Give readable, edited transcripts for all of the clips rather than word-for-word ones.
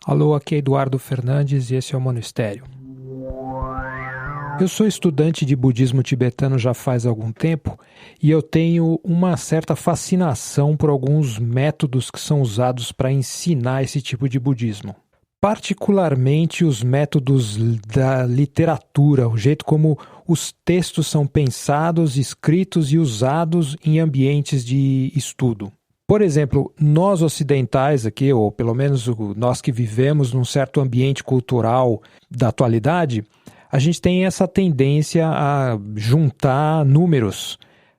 Alô, aqui é Eduardo Fernandes e esse é o Monistério. Eu sou estudante de budismo tibetano já faz algum tempo e eu tenho uma certa fascinação por alguns métodos que são usados para ensinar esse tipo de budismo. Particularmente os métodos da literatura, o jeito como os textos são pensados, escritos e usados em ambientes de estudo. Por exemplo, nós ocidentais aqui, ou pelo menos nós que vivemos num certo ambiente cultural da atualidade, a gente tem essa tendência a juntar números.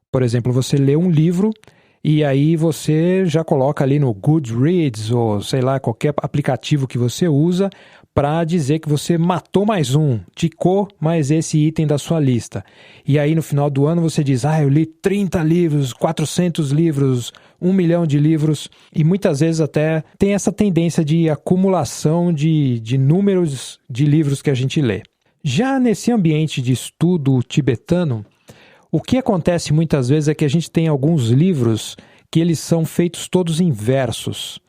Por exemplo, você lê um livro e aí você já coloca ali no Goodreads ou sei lá, qualquer aplicativo que você usa para dizer que você matou mais um, ticou mais esse item da sua lista. E aí no final do ano você diz, eu li 30 livros, 400 livros, 1 milhão de livros. E muitas vezes até tem essa tendência de acumulação de números de livros que a gente lê. Já nesse ambiente de estudo tibetano, o que acontece muitas vezes é que a gente tem alguns livros que eles são feitos todos em versos.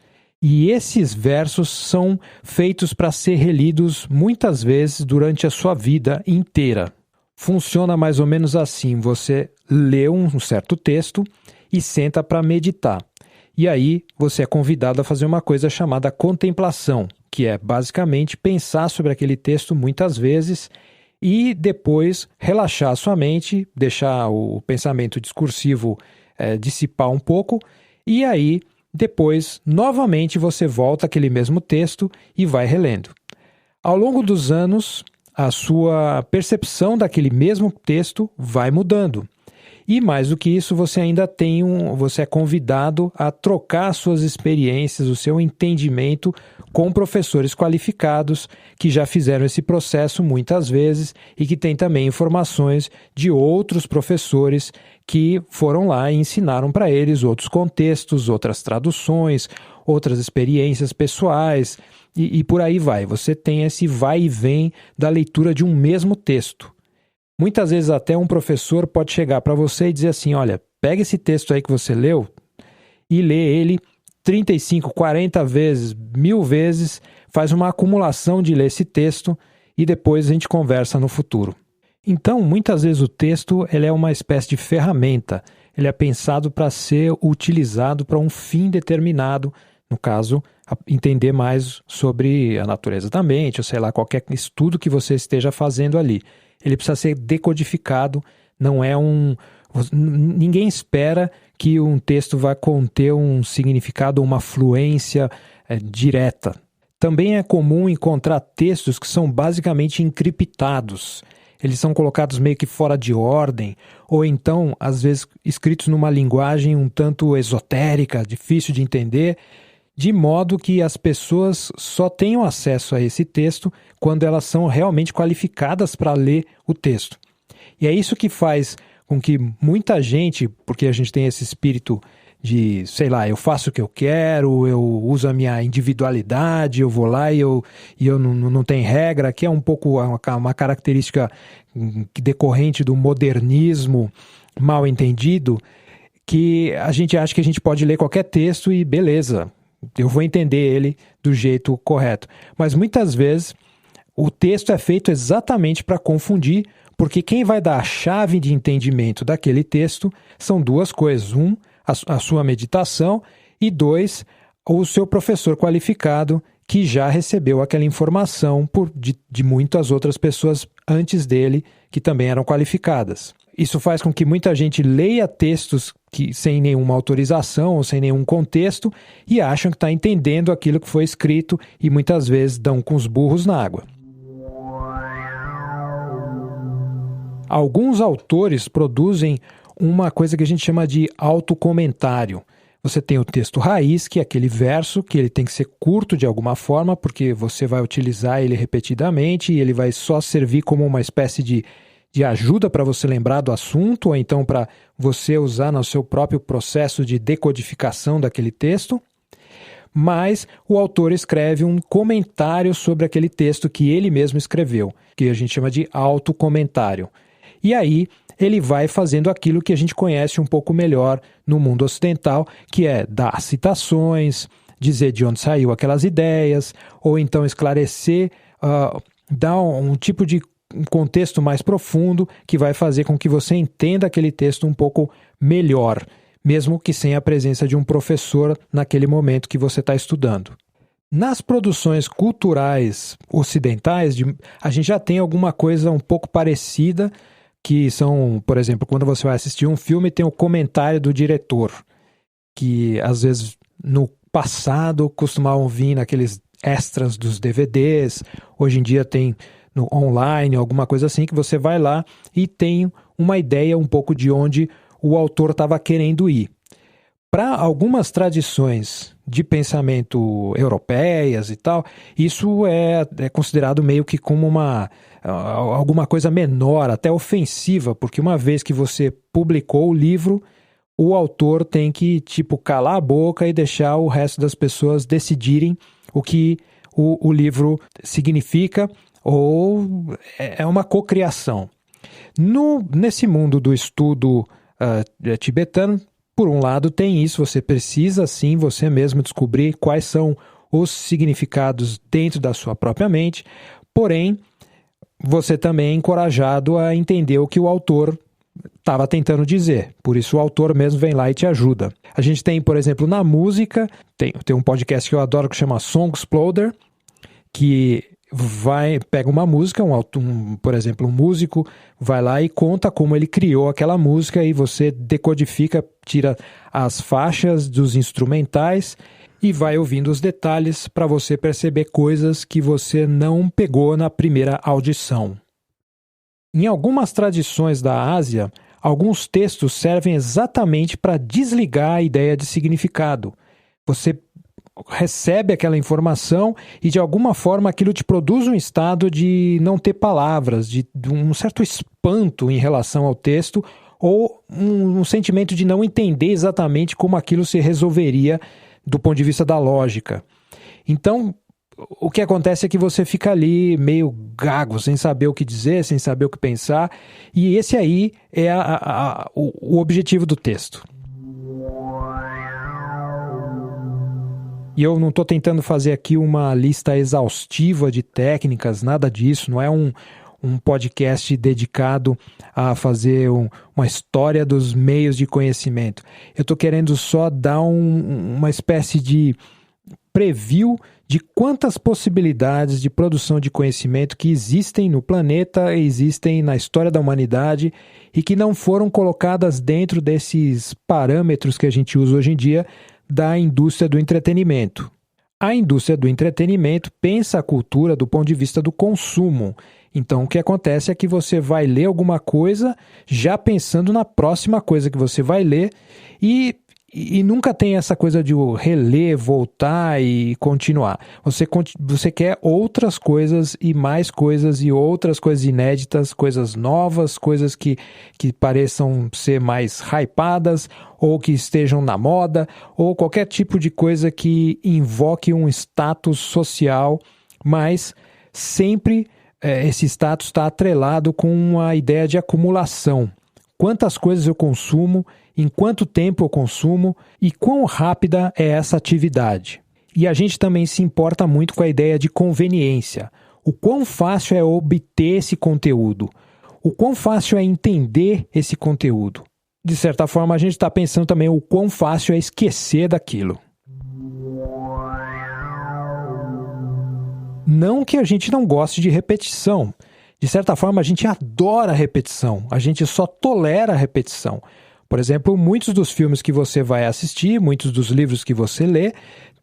E esses versos são feitos para ser relidos muitas vezes durante a sua vida inteira. Funciona mais ou menos assim, você lê um certo texto e senta para meditar. E aí você é convidado a fazer uma coisa chamada contemplação, que é basicamente pensar sobre aquele texto muitas vezes e depois relaxar a sua mente, deixar o pensamento discursivo dissipar um pouco e aí depois, novamente, você volta àquele mesmo texto e vai relendo. Ao longo dos anos, a sua percepção daquele mesmo texto vai mudando. E mais do que isso, você ainda você é convidado a trocar suas experiências, o seu entendimento com professores qualificados que já fizeram esse processo muitas vezes e que têm também informações de outros professores que foram lá e ensinaram para eles outros contextos, outras traduções, outras experiências pessoais e por aí vai. Você tem esse vai e vem da leitura de um mesmo texto. Muitas vezes até um professor pode chegar para você e dizer assim, olha, pega esse texto aí que você leu e lê ele 35, 40 vezes, 1000 vezes, faz uma acumulação de ler esse texto e depois a gente conversa no futuro. Então, muitas vezes o texto ele é uma espécie de ferramenta, ele é pensado para ser utilizado para um fim determinado, no caso, entender mais sobre a natureza da mente, ou sei lá, qualquer estudo que você esteja fazendo ali. Ele precisa ser decodificado, não é ninguém espera que um texto vai conter um significado ou uma fluência direta. Também é comum encontrar textos que são basicamente encriptados. Eles são colocados meio que fora de ordem, ou então, às vezes, escritos numa linguagem um tanto esotérica, difícil de entender, de modo que as pessoas só tenham acesso a esse texto quando elas são realmente qualificadas para ler o texto. E é isso que faz com que muita gente, porque a gente tem esse espírito de, sei lá, eu faço o que eu quero, eu uso a minha individualidade, eu vou lá e eu não tenho regra, que é um pouco uma característica decorrente do modernismo mal entendido, que a gente acha que a gente pode ler qualquer texto e beleza, eu vou entender ele do jeito correto. Mas muitas vezes o texto é feito exatamente para confundir, porque quem vai dar a chave de entendimento daquele texto são duas coisas. Um, a sua meditação e dois, o seu professor qualificado que já recebeu aquela informação de muitas outras pessoas antes dele que também eram qualificadas. Isso faz com que muita gente leia textos sem nenhuma autorização ou sem nenhum contexto e acham que está entendendo aquilo que foi escrito e muitas vezes dão com os burros na água. Alguns autores produzem uma coisa que a gente chama de autocomentário. Você tem o texto raiz, que é aquele verso, que ele tem que ser curto de alguma forma, porque você vai utilizar ele repetidamente e ele vai só servir como uma espécie de ajuda para você lembrar do assunto, ou então para você usar no seu próprio processo de decodificação daquele texto. Mas o autor escreve um comentário sobre aquele texto que ele mesmo escreveu, que a gente chama de autocomentário. E aí ele vai fazendo aquilo que a gente conhece um pouco melhor no mundo ocidental, que é dar citações, dizer de onde saiu aquelas ideias, ou então esclarecer, dar um tipo de contexto mais profundo que vai fazer com que você entenda aquele texto um pouco melhor, mesmo que sem a presença de um professor naquele momento que você está estudando. Nas produções culturais ocidentais, a gente já tem alguma coisa um pouco parecida, que são, por exemplo, quando você vai assistir um filme, tem o comentário do diretor, que às vezes no passado costumavam vir naqueles extras dos DVDs, hoje em dia tem no online, alguma coisa assim, que você vai lá e tem uma ideia um pouco de onde o autor estava querendo ir. Para algumas tradições de pensamento europeias e tal, isso é considerado meio que como alguma coisa menor, até ofensiva, porque uma vez que você publicou o livro, o autor tem que, calar a boca e deixar o resto das pessoas decidirem o que o livro significa, ou é uma cocriação. Nesse mundo do estudo tibetano, por um lado tem isso, você precisa sim você mesmo descobrir quais são os significados dentro da sua própria mente, porém você também é encorajado a entender o que o autor estava tentando dizer, por isso o autor mesmo vem lá e te ajuda. A gente tem, por exemplo, na música, tem um podcast que eu adoro que chama Song Exploder, que pega uma música, por exemplo, um músico vai lá e conta como ele criou aquela música e você decodifica, tira as faixas dos instrumentais e vai ouvindo os detalhes para você perceber coisas que você não pegou na primeira audição. Em algumas tradições da Ásia, alguns textos servem exatamente para desligar a ideia de significado. Você recebe aquela informação e de alguma forma aquilo te produz um estado de não ter palavras, de um certo espanto em relação ao texto ou um sentimento de não entender exatamente como aquilo se resolveria do ponto de vista da lógica. Então, o que acontece é que você fica ali meio gago, sem saber o que dizer, sem saber o que pensar, e esse aí é o objetivo do texto. E eu não estou tentando fazer aqui uma lista exaustiva de técnicas, nada disso, não é um podcast dedicado a fazer uma história dos meios de conhecimento. Eu estou querendo só dar uma espécie de preview de quantas possibilidades de produção de conhecimento que existem no planeta, existem na história da humanidade e que não foram colocadas dentro desses parâmetros que a gente usa hoje em dia da indústria do entretenimento. A indústria do entretenimento pensa a cultura do ponto de vista do consumo. Então, o que acontece é que você vai ler alguma coisa já pensando na próxima coisa que você vai ler e nunca tem essa coisa de reler, voltar e continuar. Você quer outras coisas e mais coisas e outras coisas inéditas, coisas novas, coisas que pareçam ser mais hypadas ou que estejam na moda ou qualquer tipo de coisa que invoque um status social, mas sempre esse status está atrelado com uma ideia de acumulação. Quantas coisas eu consumo, em quanto tempo eu consumo e quão rápida é essa atividade. E a gente também se importa muito com a ideia de conveniência. O quão fácil é obter esse conteúdo? O quão fácil é entender esse conteúdo? De certa forma, a gente está pensando também o quão fácil é esquecer daquilo. Não que a gente não goste de repetição. De certa forma, a gente adora a repetição. A gente só tolera a repetição. Por exemplo, muitos dos filmes que você vai assistir, muitos dos livros que você lê,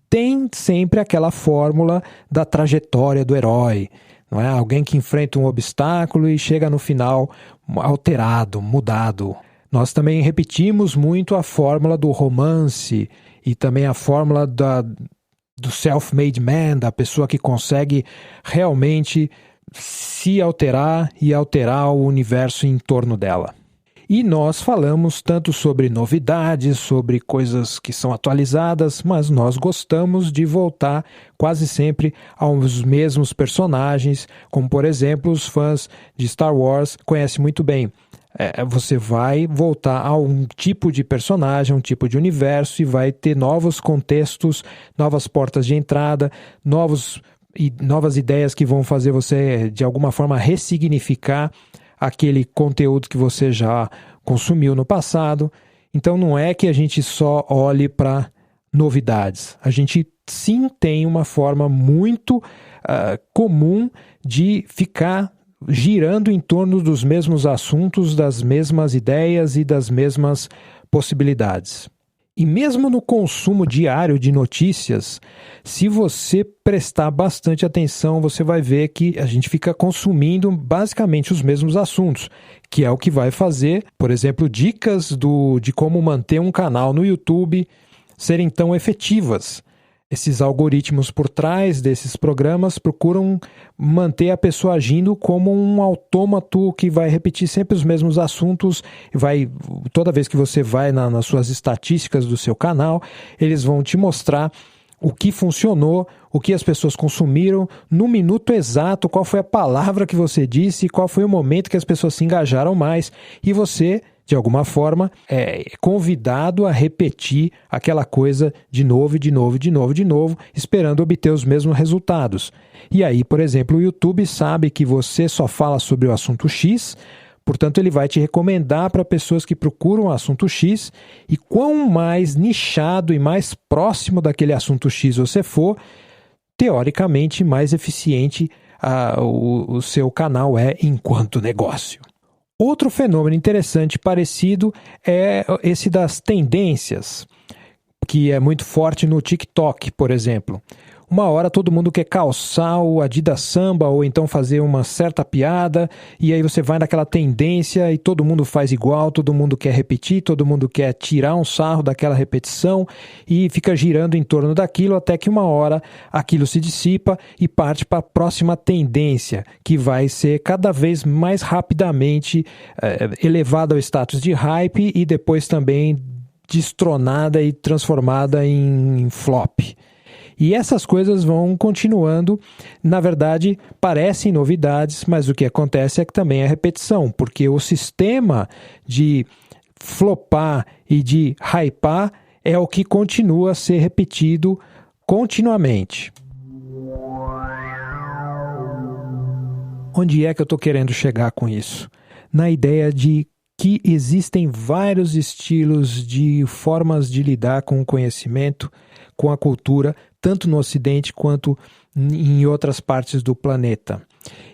tem sempre aquela fórmula da trajetória do herói. Não é? Alguém que enfrenta um obstáculo e chega no final alterado, mudado. Nós também repetimos muito a fórmula do romance e também a fórmula do self-made man, da pessoa que consegue realmente se alterar e alterar o universo em torno dela. E nós falamos tanto sobre novidades, sobre coisas que são atualizadas, mas nós gostamos de voltar quase sempre aos mesmos personagens, como por exemplo os fãs de Star Wars conhecem muito bem Você vai voltar a um tipo de personagem, um tipo de universo e vai ter novos contextos, novas portas de entrada, novas ideias que vão fazer você, de alguma forma, ressignificar aquele conteúdo que você já consumiu no passado. Então não é que a gente só olhe para novidades. A gente sim tem uma forma muito comum de ficar girando em torno dos mesmos assuntos, das mesmas ideias e das mesmas possibilidades. E mesmo no consumo diário de notícias, se você prestar bastante atenção, você vai ver que a gente fica consumindo basicamente os mesmos assuntos, que é o que vai fazer, por exemplo, dicas de como manter um canal no YouTube serem tão efetivas. Esses algoritmos por trás desses programas procuram manter a pessoa agindo como um autômato que vai repetir sempre os mesmos assuntos. Toda vez que você vai nas suas estatísticas do seu canal, eles vão te mostrar o que funcionou, o que as pessoas consumiram, no minuto exato, qual foi a palavra que você disse, qual foi o momento que as pessoas se engajaram mais, e você, de alguma forma, é convidado a repetir aquela coisa de novo, esperando obter os mesmos resultados. E aí, por exemplo, o YouTube sabe que você só fala sobre o assunto X, portanto, ele vai te recomendar para pessoas que procuram o assunto X, e quanto mais nichado e mais próximo daquele assunto X você for, teoricamente, mais eficiente o seu canal é enquanto negócio. Outro fenômeno interessante parecido é esse das tendências, que é muito forte no TikTok, por exemplo. Uma hora todo mundo quer calçar o Adidas Samba ou então fazer uma certa piada, e aí você vai naquela tendência e todo mundo faz igual, todo mundo quer repetir, todo mundo quer tirar um sarro daquela repetição e fica girando em torno daquilo até que uma hora aquilo se dissipa e parte para a próxima tendência, que vai ser cada vez mais rapidamente elevada ao status de hype e depois também destronada e transformada em flop. E essas coisas vão continuando, na verdade, parecem novidades, mas o que acontece é que também é repetição, porque o sistema de flopar e de hypar é o que continua a ser repetido continuamente. Onde é que eu estou querendo chegar com isso? Na ideia de que existem vários estilos de formas de lidar com o conhecimento, com a cultura, tanto no Ocidente quanto em outras partes do planeta.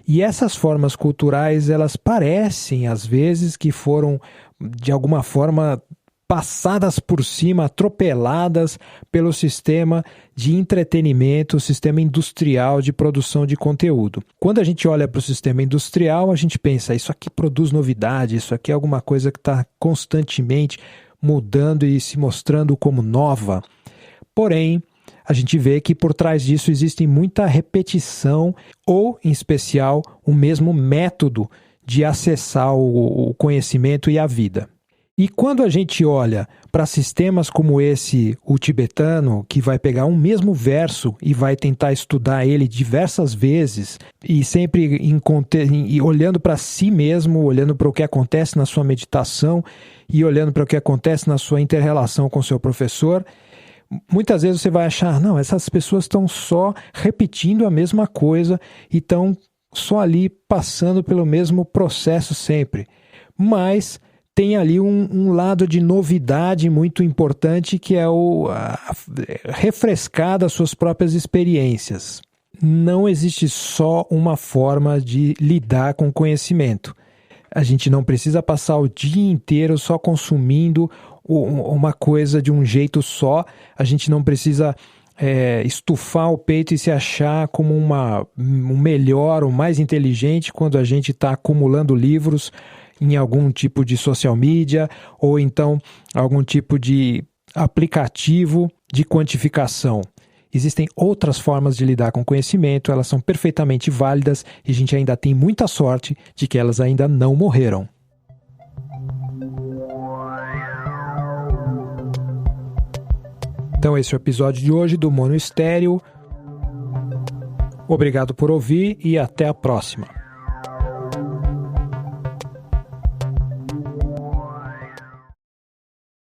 E essas formas culturais, elas parecem, às vezes, que foram, de alguma forma, passadas por cima, atropeladas pelo sistema de entretenimento, o sistema industrial de produção de conteúdo. Quando a gente olha para o sistema industrial, a gente pensa, isso aqui produz novidade, isso aqui é alguma coisa que está constantemente mudando e se mostrando como nova. Porém, a gente vê que por trás disso existe muita repetição ou, em especial, o mesmo método de acessar o conhecimento e a vida. E quando a gente olha para sistemas como esse, o tibetano, que vai pegar um mesmo verso e vai tentar estudar ele diversas vezes, e sempre olhando para si mesmo, olhando para o que acontece na sua meditação e olhando para o que acontece na sua inter-relação com o seu professor, muitas vezes você vai achar, não, essas pessoas estão só repetindo a mesma coisa e estão só ali passando pelo mesmo processo sempre. Mas tem ali um lado de novidade muito importante, que é refrescar das suas próprias experiências. Não existe só uma forma de lidar com o conhecimento. A gente não precisa passar o dia inteiro só consumindo uma coisa de um jeito só. A gente não precisa estufar o peito e se achar como um melhor, o mais inteligente quando a gente está acumulando livros em algum tipo de social media ou então algum tipo de aplicativo de quantificação. Existem outras formas de lidar com conhecimento, elas são perfeitamente válidas e a gente ainda tem muita sorte de que elas ainda não morreram. Então esse é o episódio de hoje do Mono Estéreo. Obrigado por ouvir e até a próxima.